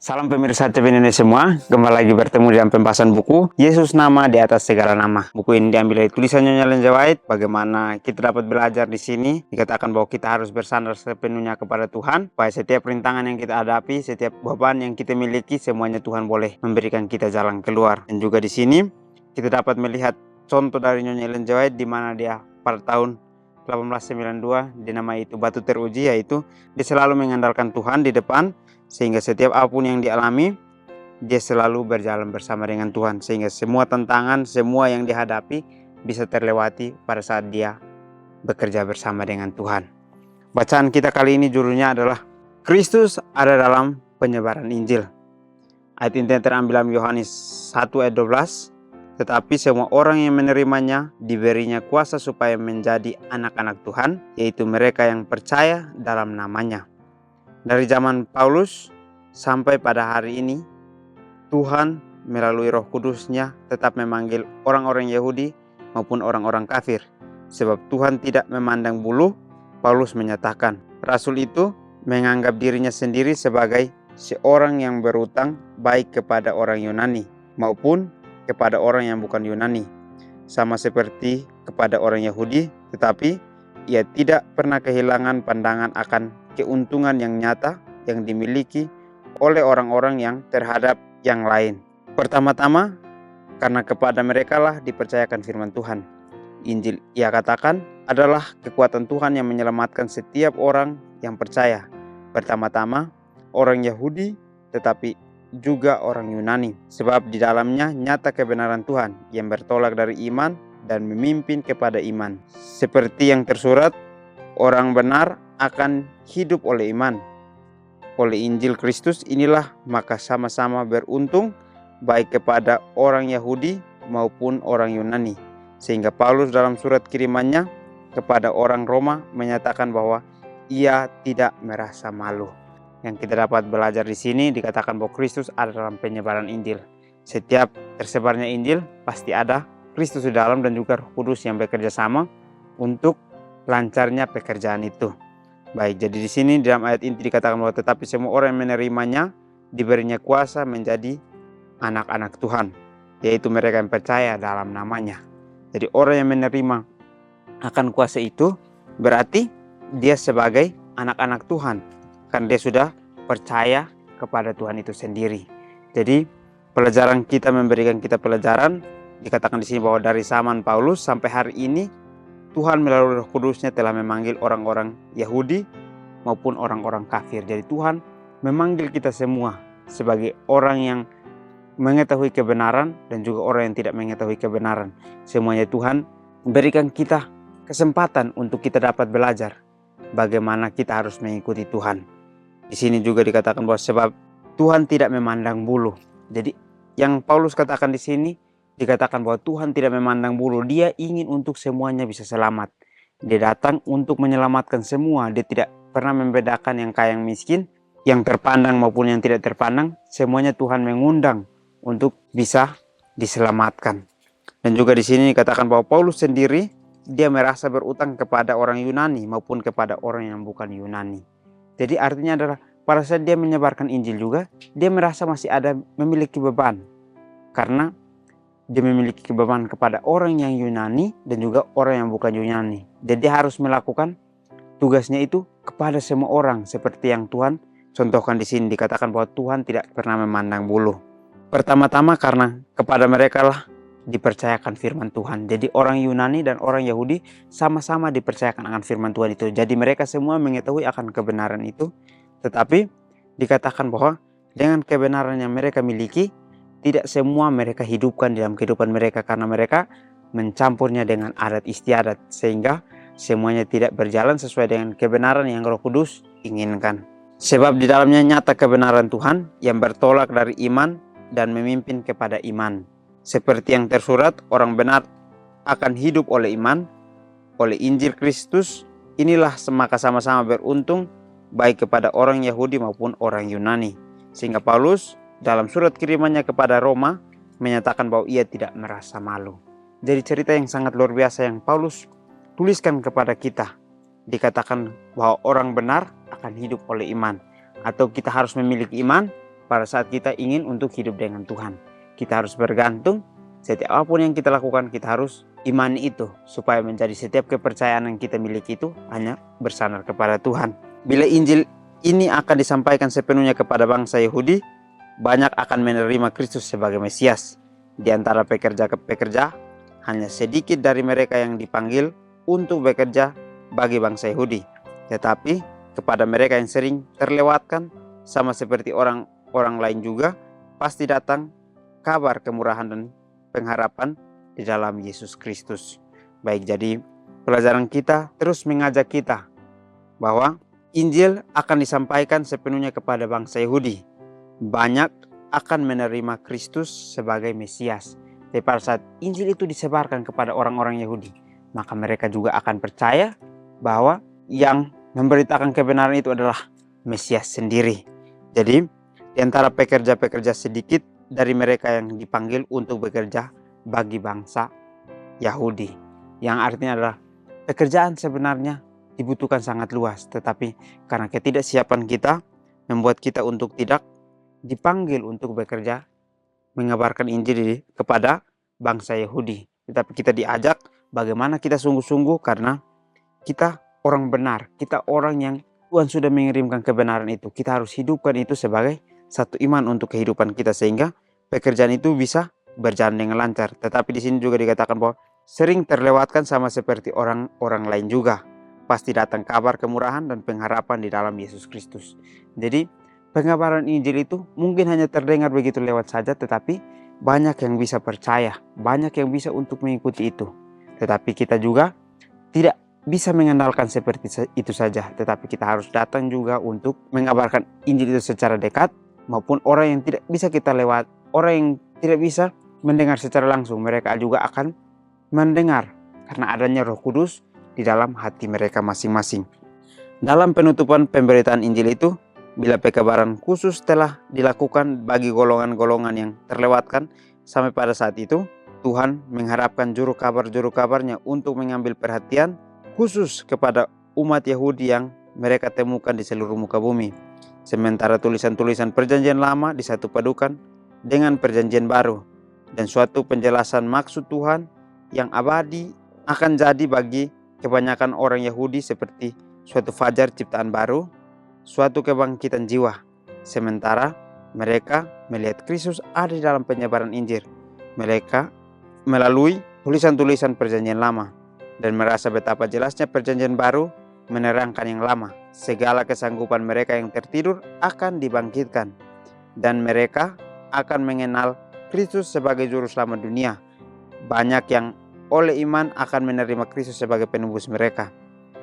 Salam pemirsa TV Indonesia semua, kembali lagi bertemu dalam pembahasan buku Yesus Nama di Atas Segala Nama. Buku ini diambil dari tulisan Nyonya Ellen G. White. Bagaimana kita dapat belajar di sini? Dikatakan bahwa kita harus bersandar sepenuhnya kepada Tuhan, supaya setiap rintangan yang kita hadapi, setiap beban yang kita miliki, semuanya Tuhan boleh memberikan kita jalan keluar. Dan juga di sini kita dapat melihat contoh dari Nyonya Ellen G. White, di mana dia pada tahun 1892 dinamai itu batu teruji, yaitu dia selalu mengandalkan Tuhan di depan, sehingga setiap apapun yang dialami, dia selalu berjalan bersama dengan Tuhan. Sehingga semua tantangan, semua yang dihadapi bisa terlewati pada saat dia bekerja bersama dengan Tuhan. Bacaan kita kali ini judulnya adalah Kristus ada dalam penyebaran Injil. Ayat ini terambil dalam Yohanes 1 ayat 12. Tetapi semua orang yang menerimanya diberinya kuasa supaya menjadi anak-anak Tuhan, yaitu mereka yang percaya dalam namanya. Dari zaman Paulus sampai pada hari ini, Tuhan melalui Roh Kudus-Nya tetap memanggil orang-orang Yahudi maupun orang-orang kafir. Sebab Tuhan tidak memandang bulu, Paulus menyatakan, Rasul itu menganggap dirinya sendiri sebagai seorang yang berutang baik kepada orang Yunani maupun kepada orang yang bukan Yunani, sama seperti kepada orang Yahudi, tetapi ia tidak pernah kehilangan pandangan akan keuntungan yang nyata yang dimiliki oleh orang-orang yang terhadap yang lain. Pertama-tama, karena kepada mereka lah dipercayakan firman Tuhan. Injil, ia katakan, adalah kekuatan Tuhan yang menyelamatkan setiap orang yang percaya. Pertama-tama, orang Yahudi, tetapi juga orang Yunani. Sebab di dalamnya nyata kebenaran Tuhan yang bertolak dari iman dan memimpin kepada iman. Seperti yang tersurat, orang benar akan hidup oleh iman. Oleh Injil Kristus inilah maka sama-sama beruntung baik kepada orang Yahudi maupun orang Yunani. Sehingga Paulus dalam surat kirimannya kepada orang Roma menyatakan bahwa ia tidak merasa malu. Yang kita dapat belajar di sini dikatakan bahwa Kristus ada dalam penyebaran Injil. Setiap tersebarnya Injil pasti ada Kristus di dalam dan juga Roh Kudus yang bekerja sama untuk lancarnya pekerjaan itu. Baik, jadi di sini dalam ayat ini dikatakan bahwa tetapi semua orang yang menerimanya diberinya kuasa menjadi anak-anak Tuhan, yaitu mereka yang percaya dalam namanya. Jadi orang yang menerima akan kuasa itu berarti dia sebagai anak-anak Tuhan, karena dia sudah percaya kepada Tuhan itu sendiri. Jadi pelajaran kita memberikan kita pelajaran, dikatakan di sini bahwa dari zaman Paulus sampai hari ini Tuhan melalui Roh Kudus-Nya telah memanggil orang-orang Yahudi maupun orang-orang kafir. Jadi Tuhan memanggil kita semua sebagai orang yang mengetahui kebenaran dan juga orang yang tidak mengetahui kebenaran. Semuanya Tuhan berikan kita kesempatan untuk kita dapat belajar bagaimana kita harus mengikuti Tuhan. Di sini juga dikatakan bahwa sebab Tuhan tidak memandang bulu. Jadi yang Paulus katakan di sini dikatakan bahwa Tuhan tidak memandang bulu. Dia ingin untuk semuanya bisa selamat. Dia datang untuk menyelamatkan semua. Dia tidak pernah membedakan yang kaya yang miskin, yang terpandang maupun yang tidak terpandang. Semuanya Tuhan mengundang untuk bisa diselamatkan. Dan juga di sini dikatakan bahwa Paulus sendiri dia merasa berutang kepada orang Yunani maupun kepada orang yang bukan Yunani. Jadi artinya adalah pada saat dia menyebarkan Injil juga, dia merasa masih ada memiliki beban. Karena dia memiliki beban kepada orang yang Yunani dan juga orang yang bukan Yunani. Jadi dia harus melakukan tugasnya itu kepada semua orang. Seperti yang Tuhan contohkan di sini, dikatakan bahwa Tuhan tidak pernah memandang bulu. Pertama-tama karena kepada mereka lah dipercayakan firman Tuhan. Jadi orang Yunani dan orang Yahudi sama-sama dipercayakan akan firman Tuhan itu. Jadi mereka semua mengetahui akan kebenaran itu. Tetapi dikatakan bahwa dengan kebenaran yang mereka miliki, tidak semua mereka hidupkan dalam kehidupan mereka, karena mereka mencampurnya dengan adat istiadat, sehingga semuanya tidak berjalan sesuai dengan kebenaran yang Roh Kudus inginkan. Sebab di dalamnya nyata kebenaran Tuhan yang bertolak dari iman dan memimpin kepada iman. Seperti yang tersurat, orang benar akan hidup oleh iman. Oleh Injil Kristus inilah maka sama-sama beruntung baik kepada orang Yahudi maupun orang Yunani. Sehingga Paulus dalam surat kirimannya kepada Roma menyatakan bahwa ia tidak merasa malu. Jadi cerita yang sangat luar biasa yang Paulus tuliskan kepada kita. Dikatakan bahwa orang benar akan hidup oleh iman. Atau kita harus memiliki iman pada saat kita ingin untuk hidup dengan Tuhan. Kita harus bergantung, setiap apapun yang kita lakukan kita harus imani itu, supaya menjadi setiap kepercayaan yang kita miliki itu hanya bersandar kepada Tuhan. Bila Injil ini akan disampaikan sepenuhnya kepada bangsa Yahudi, banyak akan menerima Kristus sebagai Mesias. Di antara pekerja-pekerja, hanya sedikit dari mereka yang dipanggil untuk bekerja bagi bangsa Yahudi. Tetapi kepada mereka yang sering terlewatkan, sama seperti orang lain juga, pasti datang kabar kemurahan dan pengharapan di dalam Yesus Kristus. Baik, jadi pelajaran kita terus mengajak kita bahwa Injil akan disampaikan sepenuhnya kepada bangsa Yahudi. Banyak akan menerima Kristus sebagai Mesias. Tapi pada saat Injil itu disebarkan kepada orang-orang Yahudi, maka mereka juga akan percaya bahwa yang memberitakan kebenaran itu adalah Mesias sendiri. Jadi, di antara pekerja-pekerja sedikit dari mereka yang dipanggil untuk bekerja bagi bangsa Yahudi. Yang artinya adalah pekerjaan sebenarnya dibutuhkan sangat luas, tetapi karena ketidaksiapan kita membuat kita untuk tidak dipanggil untuk bekerja mengabarkan Injil kepada bangsa Yahudi. Tetapi kita diajak bagaimana kita sungguh-sungguh, karena kita orang benar, kita orang yang Tuhan sudah mengirimkan kebenaran itu. Kita harus hidupkan itu sebagai satu iman untuk kehidupan kita, sehingga pekerjaan itu bisa berjalan dengan lancar. Tetapi di sini juga dikatakan bahwa sering terlewatkan, sama seperti orang lain juga. Pasti datang kabar kemurahan dan pengharapan di dalam Yesus Kristus. Jadi pengabaran Injil itu mungkin hanya terdengar begitu lewat saja, tetapi banyak yang bisa percaya, banyak yang bisa untuk mengikuti itu. Tetapi kita juga tidak bisa mengandalkan seperti itu saja, tetapi kita harus datang juga untuk mengabarkan Injil itu secara dekat, maupun orang yang tidak bisa kita lewat, orang yang tidak bisa mendengar secara langsung, mereka juga akan mendengar karena adanya Roh Kudus di dalam hati mereka masing-masing. Dalam penutupan pemberitaan Injil itu, bila pekabaran khusus telah dilakukan bagi golongan-golongan yang terlewatkan, sampai pada saat itu Tuhan mengharapkan juru kabar-kabarnya untuk mengambil perhatian khusus kepada umat Yahudi yang mereka temukan di seluruh muka bumi. Sementara tulisan-tulisan perjanjian lama disatu padukan dengan perjanjian baru, dan suatu penjelasan maksud Tuhan yang abadi akan jadi bagi kebanyakan orang Yahudi seperti suatu fajar ciptaan baru, suatu kebangkitan jiwa. Sementara mereka melihat Kristus ada di dalam penyebaran Injil, mereka melalui tulisan-tulisan perjanjian lama, dan merasa betapa jelasnya perjanjian baru menerangkan yang lama. Segala kesanggupan mereka yang tertidur akan dibangkitkan, dan mereka akan mengenal Kristus sebagai juru selamat dunia. Banyak yang oleh iman akan menerima Kristus sebagai penebus mereka.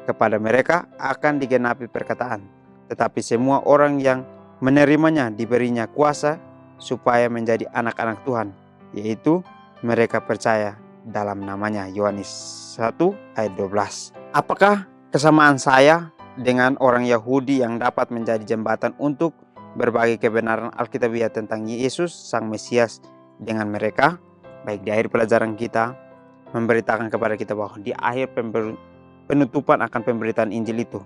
Kepada mereka akan digenapi perkataan, tetapi semua orang yang menerimanya diberinya kuasa supaya menjadi anak-anak Tuhan, yaitu mereka percaya dalam namanya. Yohanes 1 ayat 12. Apakah kesamaan saya dengan orang Yahudi yang dapat menjadi jembatan untuk berbagi kebenaran Alkitabiah tentang Yesus Sang Mesias dengan mereka? Baik, di akhir pelajaran kita memberitakan kepada kita bahwa di akhir penutupan akan pemberitaan Injil itu,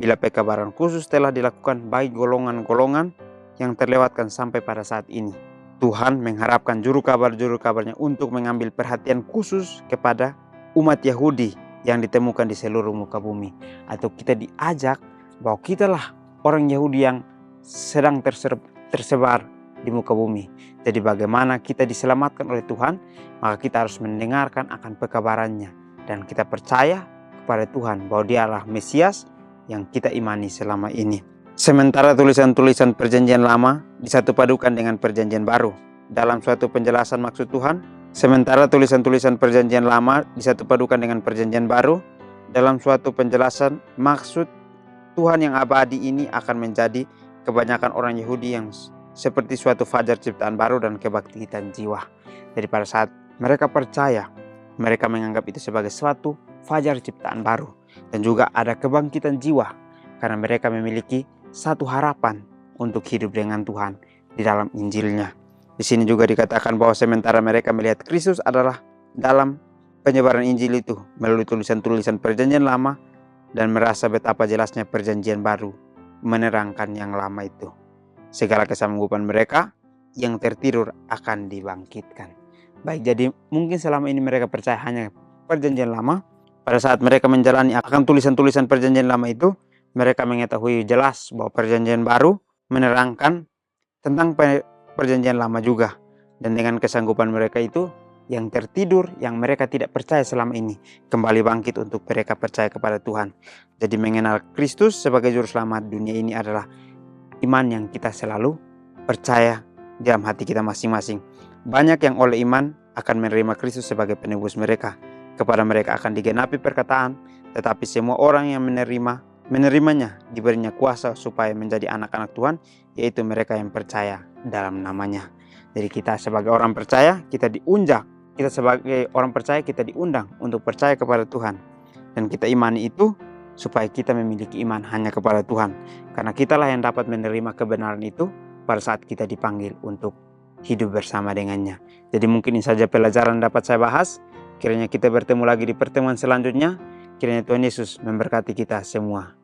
bila pekabaran khusus telah dilakukan bagi golongan-golongan yang terlewatkan sampai pada saat ini, Tuhan mengharapkan juru kabarnya untuk mengambil perhatian khusus kepada umat Yahudi yang ditemukan di seluruh muka bumi. Atau kita diajak bahwa kitalah orang Yahudi yang sedang tersebar di muka bumi. Jadi bagaimana kita diselamatkan oleh Tuhan, maka kita harus mendengarkan akan pekabarannya, dan kita percaya kepada Tuhan bahwa Dia adalah Mesias yang kita imani selama ini. Sementara tulisan-tulisan perjanjian lama disatu padukan dengan perjanjian baru dalam suatu penjelasan maksud Tuhan. Sementara tulisan-tulisan perjanjian lama disatu padukan dengan perjanjian baru dalam suatu penjelasan maksud Tuhan yang abadi, ini akan menjadi kebanyakan orang Yahudi yang seperti suatu fajar ciptaan baru dan kebangkitan jiwa. Jadi pada saat mereka percaya, mereka menganggap itu sebagai suatu fajar ciptaan baru, dan juga ada kebangkitan jiwa karena mereka memiliki satu harapan untuk hidup dengan Tuhan di dalam Injilnya. Di sini juga dikatakan bahwa sementara mereka melihat Kristus adalah dalam penyebaran Injil itu melalui tulisan-tulisan perjanjian lama, dan merasa betapa jelasnya perjanjian baru menerangkan yang lama itu. segala kesanggupan mereka, yang tertidur akan dibangkitkan. Baik, jadi mungkin selama ini mereka percaya hanya perjanjian lama. Pada saat mereka menjalani akan tulisan-tulisan perjanjian lama itu, mereka mengetahui jelas bahwa perjanjian baru menerangkan tentang perjanjian lama juga. Dan dengan kesanggupan mereka itu, yang tertidur, yang mereka tidak percaya selama ini, kembali bangkit untuk mereka percaya kepada Tuhan. Jadi mengenal Kristus sebagai juru selamat dunia ini adalah iman yang kita selalu percaya dalam hati kita masing-masing. Banyak yang oleh iman akan menerima Kristus sebagai penebus mereka. Kepada mereka akan digenapi perkataan, tetapi semua orang yang menerimanya diberinya kuasa supaya menjadi anak-anak Tuhan, yaitu mereka yang percaya dalam namanya. Jadi kita sebagai orang percaya, kita diundang untuk percaya kepada Tuhan. Dan kita imani itu supaya kita memiliki iman hanya kepada Tuhan. Karena kitalah yang dapat menerima kebenaran itu pada saat kita dipanggil untuk hidup bersama dengannya. Jadi mungkin ini saja pelajaran dapat saya bahas. Kiranya kita bertemu lagi di pertemuan selanjutnya. Kiranya Tuhan Yesus memberkati kita semua.